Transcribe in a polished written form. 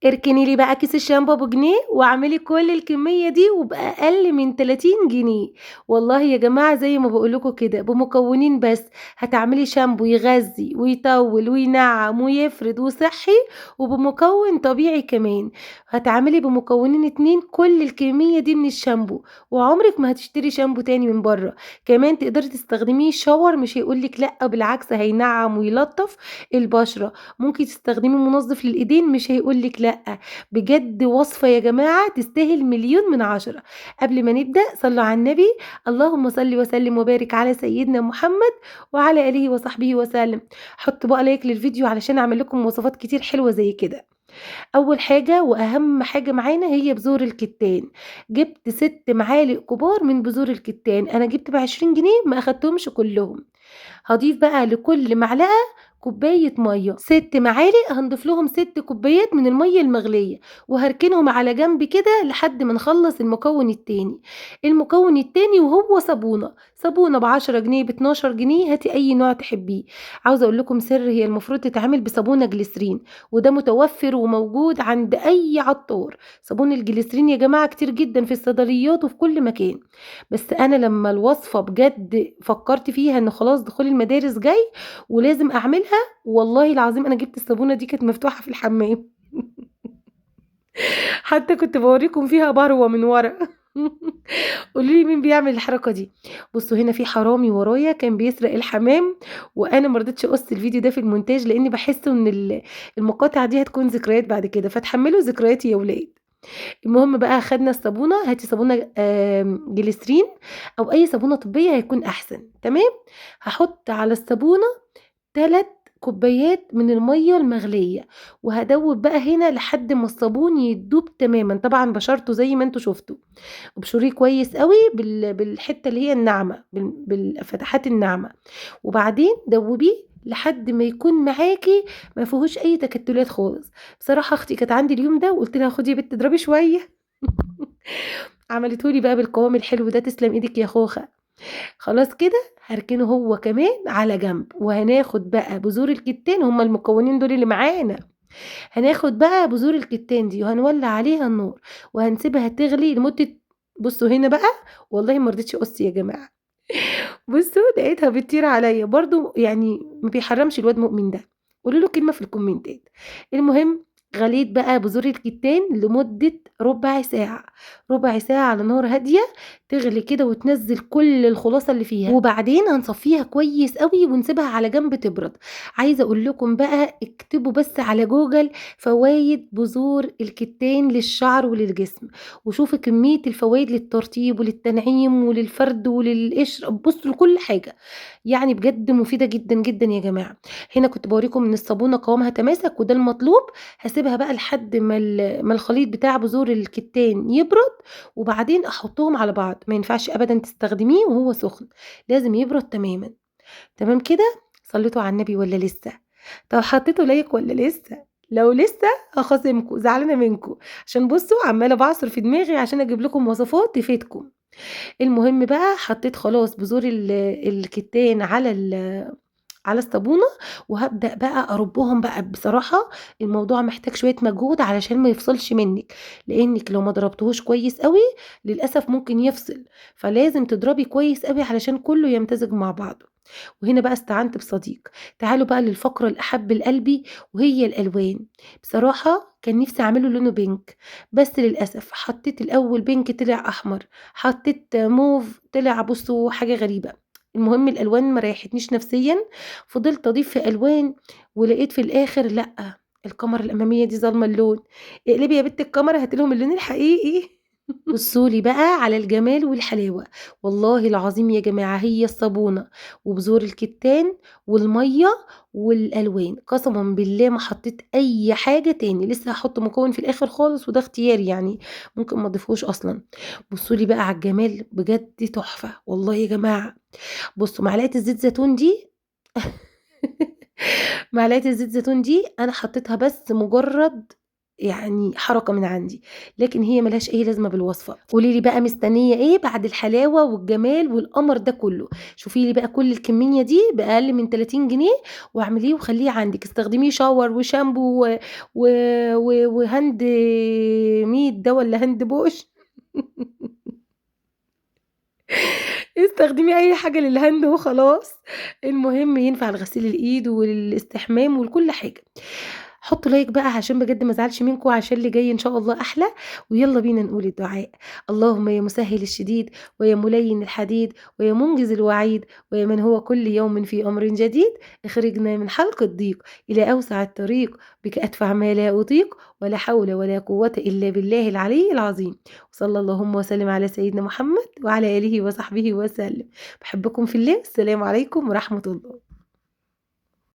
اركني لي بقى كيس الشامبو ب1 جنيه واعملي كل الكمية دي وبأقل من 30 جنيه. والله يا جماعة زي ما باقول لكم كده بمكونين بس هتعملي شامبو يغذي ويطول وينعم ويفرد وصحي وبمكون طبيعي كمان. هتعملي بمكونين 2 كل الكمية دي من الشامبو، وعمرك ما هتشتري شامبو تاني من برّه. كمان تقدري تستخدميه shower مش هيقول لِك لأ، بالعكس هينعم ويلطف البشرة. ممكن تستخدمي منظف للإيدين مش هيقول لِك لأ. بجد وصفة يا جماعة تستاهل مليون من 10. قبل ما نبدأ صلوا على النبي. اللهم صل وسلم وبارك على سيدنا محمد وعلى آله وصحبه وسلم. حطوا بقى لايك للفيديو علشان أعمل لكم وصفات كتير حلوة زي كده. أول حاجة وأهم حاجة معانا هي بذور الكتان. جبت 6 معالق كبار من بذور الكتان، أنا جبت ب20 جنيه ما أخدتهمش كلهم. هاضيف بقى لكل معلقة كوباية مَيّة، 6 معالق هنضيف لهم 6 كوبايات من المَيّة المغلية، وهاركنهم على جنب كده لحد ما نخلّص المكون التاني. المكون التاني وهو صابونة، صابونة ب10 جنيه، ب12 جنيه، هاتي أي نوع تحبيه. عاوزة أقول لكم سر، هي المفروض تتعمل بصابونة جليسرين، وده متوفر وموجود عند أي عطار. صابون الجليسرين يا جماعة كتير جدًا في الصيدليات وفي كل مكان. بس أنا لمّا الوصفة بجد فكّرت فيها إن خلاص دخول المدارس جاي ولازم أعملها، والله العظيم أنا جِبت الصابونة دي كانت مفتوحة في الحمام. حتى كنت باورّيكم فيها بروة من ورا. قولوا لي مين بيعمل الحركة دي؟ بُصّوا هنا في حرامي ورايا كان بيسرق الحمام، وأنا ما رضيتش أقص الفيديو ده في الmontage لإني باحس إن المقاطع دي هتكون ذكريات بعد كده، فاتحمّلوا ذكرياتي يا ولاد. المهم بقى خدنا الصابونة، هاتي صابونة جليسرين أو أي صابونة طبية هيكون أحسن، تمام. هاحط على الصابونة 3 كوبايات من المَيّة المغلية، وهادوّب بقى هنا لحد ما الصابون يدوب تمامًا، طبعًا بشرته زي ما أنتم شُفتوا. ابشريه كويس أوي بالحتة اللي هي الناعمة، بالفتحات الناعمة، وبعدين دوّبيه لحد ما يكون معاكِ ما فيهوش أي تكتلات خالص. بصراحة أختي كانت عندي اليوم ده وقُلت لها خدي يا بت اضربي شوية. عملته لي بقى بالقوام الحلو ده، تسلم إيدِك يا خوخة. خلاص كده هاركنه هو كمان على جنب، وهناخد بقى بذور الكتان، هُم المكونين دول اللي معانا. هناخد بقى بذور الكتان دي وهنولّع عليها النار، وهنسيبها تغلي لمدة، بُصّوا هنا بقى والله ما رضيتش أقص يا جماعة. بُصّوا لقيتها بتطير عليَّ، برضه يعني ما بيحرّمش الواد مؤمن ده. قولوا له كلمة في الكومنتات. المهم غليت بقى بذور الكتان لمدة ربع ساعة، ربع ساعة على نار هادية تغلي كده وتنزّل كل الخلاصة اللي فيها، وبعدين هنصفّيها كويس أوي ونسيبها على جنب تبرد. عايزة أقول لكم بقى اكتبوا بس على جوجل فوايد بذور الكتان للشعر وللجسم، وشوفي كمية الفوايد للترطيب وللتنعيم وللفرد وللقشرة، بُصّوا لكل حاجة. يعني بجد مفيدة جدًا، جدًا يا جماعة. هنا كنت باوريكم إن الصابونة قوامها تماسك وده المطلوب. هاسيبها بقى لحد ما الخليط بتاع بذور الكتان يبرد، وبعدين أحطهم على بعض. ما ينفعش أبدًا تستخدميه وهو سخن، لازم يبرد تمامًا. تمام كده؟ صليتوا على النبي والّا لسه؟ طب حطيتوا لايك والّا لسه؟ لو لسه هاخاصمكم، زعلانة منكم، عشان بُصّوا عمّالة باعصر في دماغي عشان أجيب لكم وصفات تفيدكم. المهم بقى حطيت خلاص بذور الكتان على الصابونة، وهابدأ بقى أرُبّهم بقى. بصراحة الموضوع محتاج شوية مجهود علشان ما يفصلش منِّك، لإنِّك لو ما ضربتيهوش كويس أوي للأسف ممكن يفصل، فلازم تضربي كويس أوي علشان كلّه يمتزج مع بعضه. وهنا بقى استعنت بصديق. تعالوا بقى للفقرة الأحب لقلبي وهي الألوان. بصراحة كان نفسي أعمله لونه بينك، بس للأسف حطيت الأول بينك طلع أحمر، حطيت موف طلع بُصّوا حاجة غريبة. المهم الألوان ما ريحتنيش نفسيًا، فضلت أضيف في ألوان ولقيت في الآخر لأ، الكاميرا الأمامية دي ظالمة اللون. اقلبي يا بت الكاميرا هاتي لهم اللون الحقيقي. بصوا لي بقى على الجمال والحلاوة. والله العظيم يا جماعة هي الصابونة وبذور الكتان والمية والألوان، قسما بالله ما حطيت أي حاجة تاني. لسه هحط مكون في الآخر خالص وده اختياري يعني، ممكن ما اضيفهوش أصلا. بصوا لي بقى على الجمال بجد تحفة والله يا جماعة. بصوا معلقة الزيت زيتون دي. معلقة الزيت زيتون دي أنا حطيتها بس مجرد يعني حركة من عندي، لكن هي ما لهاش أي لازمة بالوصفة. قولي لي بقى مستنية إيه بعد الحلاوة والجمال والقمر ده كله؟ شوفي لي بقى كل الكمية دي بأقل من 30 جنيه واعمليه وخلّيه عندِك، استخدميه shower وشامبو و وهاند ميد ده والّا هاند بوش استخدمي أي حاجة للهاند وخلاص، المهم ينفع لغسيل الإيد وللاستحمام ولكل حاجة. حطّوا لايك بقى عشان بجد ما ازعلش منكم عشان اللي جاي إن شاء الله أحلى، ويالّا بينا نقول الدعاء. اللهم يا مسهّل الشديد ويا مُليّن الحديد ويا مُنجز الوعيد ويا من هو كل يوم في أمر جديد، اخرجنا من حلق الضيق إلى أوسع الطريق، بك أدفع ما لا أطيق ولا حول ولا قوة إلا بالله العلي العظيم. وصلى اللهم وسلم على سيدنا محمد وعلى آله وصحبه وسلم. باحبكم في الله، السلام عليكم ورحمة الله.